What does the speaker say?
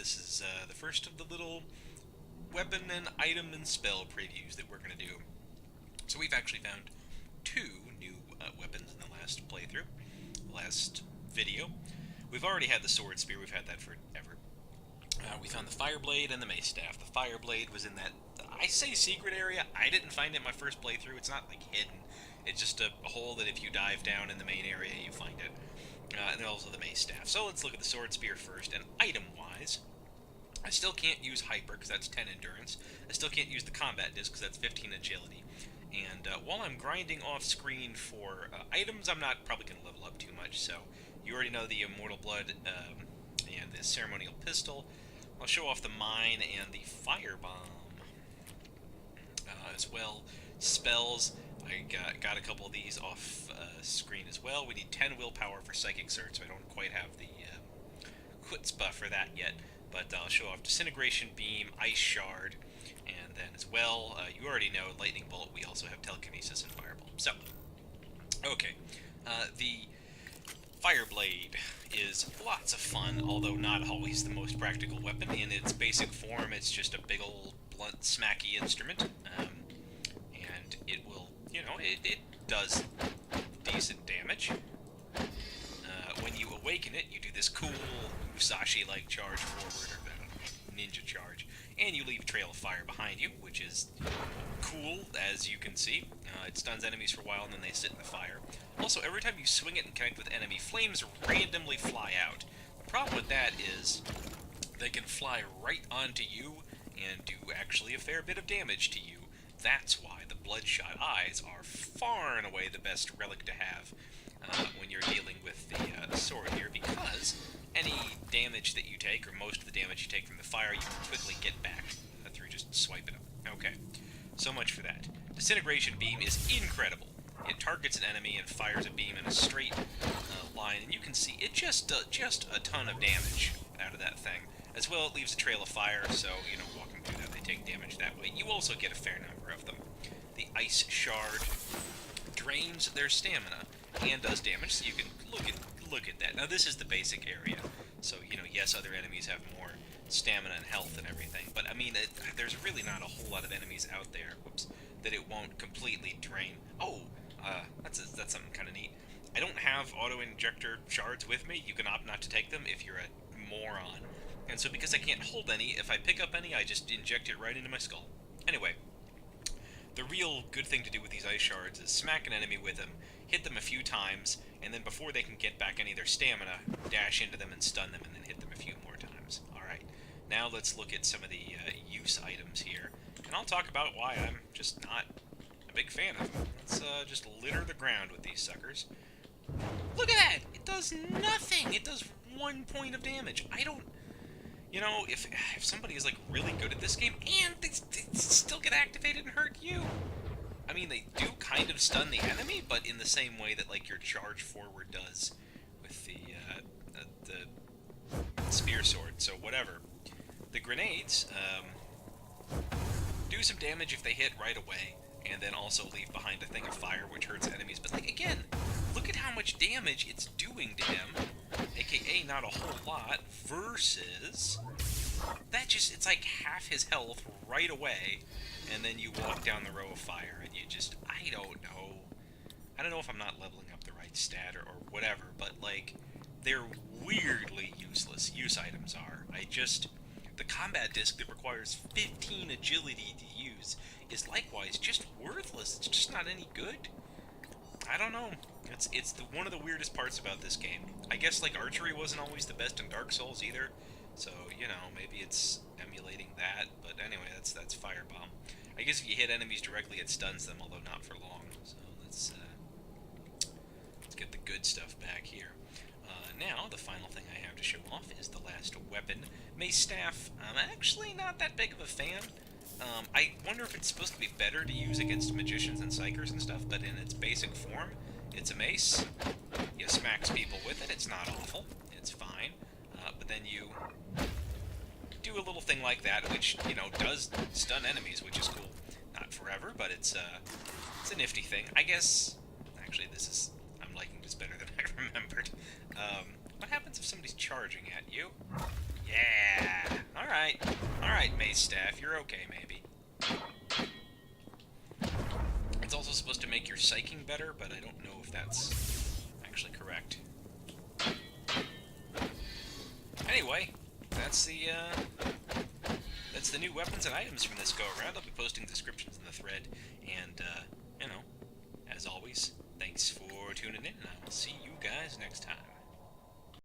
This is the first of the little weapon and item and spell previews that we're going to do. So we've actually found two new weapons in the last playthrough, last video. We've already had the sword spear, we've had that forever. We found the fire blade and the mace staff. The fire blade was in that, I say secret area, I didn't find it in my first playthrough. It's not like hidden, it's just a hole that if you dive down in the main area you find it. And then also the mace staff. So let's look at the sword spear first, and item-wise, I still can't use hyper because that's 10 endurance. I still can't use the combat disc because that's 15 agility. And while I'm grinding off screen for items, I'm not probably going to level up too much. So you already know the Immortal Blood and the Ceremonial Pistol. I'll show off the Mine and the Firebomb as well. Spells, I got a couple of these off screen as well. We need 10 willpower for Psychic Surge, so I don't quite have the chutzpah for that yet. But I'll show off Disintegration Beam, Ice Shard, and then as well, you already know Lightning Bolt. We also have Telekinesis and Fireball. So, okay, the Fire Blade is lots of fun, although not always the most practical weapon. In its basic form, it's just a big old blunt, smacky instrument, and it will, you know, it does decent damage. When you awaken it, you do this cool Musashi-like charge forward, or ninja charge, and you leave a trail of fire behind you, which is cool, as you can see. It stuns enemies for a while, and then they sit in the fire. Also, every time you swing it and connect with enemy, flames randomly fly out. The problem with that is they can fly right onto you and do actually a fair bit of damage to you. That's why the Bloodshot Eyes are far and away the best relic to have when you're dealing with the sword here, because any damage that you take, or most of the damage you take from the fire, you can quickly get back through just swiping them. Okay, so much for that. Disintegration Beam is incredible. It targets an enemy and fires a beam in a straight line, and you can see it just a ton of damage out of that thing. As well, it leaves a trail of fire, so, you know, walking through that, they take damage that way. You also get a fair number of them. The Ice Shard drains their stamina and does damage, so you can look at that. Now, this is the basic area, so, you know, yes, other enemies have more stamina and health and everything, but, I mean, there's really not a whole lot of enemies out there, whoops, that it won't completely drain. Oh, that's something kind of neat. I don't have auto-injector shards with me. You can opt not to take them if you're a moron. And so because I can't hold any, if I pick up any, I just inject it right into my skull. Anyway, the real good thing to do with these ice shards is smack an enemy with them, hit them a few times, and then before they can get back any of their stamina, dash into them and stun them, and then hit them a few more times. Alright, now let's look at some of the use items here, and I'll talk about why I'm just not a big fan of them. Let's just litter the ground with these suckers. Look at that! It does nothing! It does 1 point of damage. I don't... You know, if somebody is, like, really good at this game, and they still get activated and hurt you. I mean, they do kind of stun the enemy, but in the same way that, like, your charge forward does with the spear sword, so whatever. The grenades do some damage if they hit right away, and then also leave behind a thing of fire, which hurts enemies. But, like, again, look at how much damage it's doing to him, aka not a whole lot, versus that just, it's like half his health right away, and then you walk down the row of fire, and you just, I don't know if I'm not leveling up the right stat or whatever, but, like, they're weirdly useless. Use items are. The combat disc that requires 15 agility to use is likewise just worthless. It's just not any good. I don't know. It's one of the weirdest parts about this game. I guess, like, archery wasn't always the best in Dark Souls either, so, you know, maybe it's emulating that, but anyway, that's Firebomb. I guess if you hit enemies directly, it stuns them, although not for long, so let's get the good stuff back here. Now, the final thing I have to show off is the last weapon, Mace Staff. I'm actually not that big of a fan. I wonder if it's supposed to be better to use against magicians and psychers and stuff, but in its basic form, it's a mace. You smacks people with it, it's not awful, it's fine. But then you do a little thing like that, which, you know, does stun enemies, which is cool. Not forever, but it's a nifty thing. I guess, actually, I'm liking this better than I remembered. What happens if somebody's charging at you? Yeah! haste staff, you're okay, maybe. It's also supposed to make your psyching better, but I don't know if that's actually correct. Anyway, that's the new weapons and items from this go-around. I'll be posting descriptions in the thread, and, you know, as always, thanks for tuning in, and I will see you guys next time.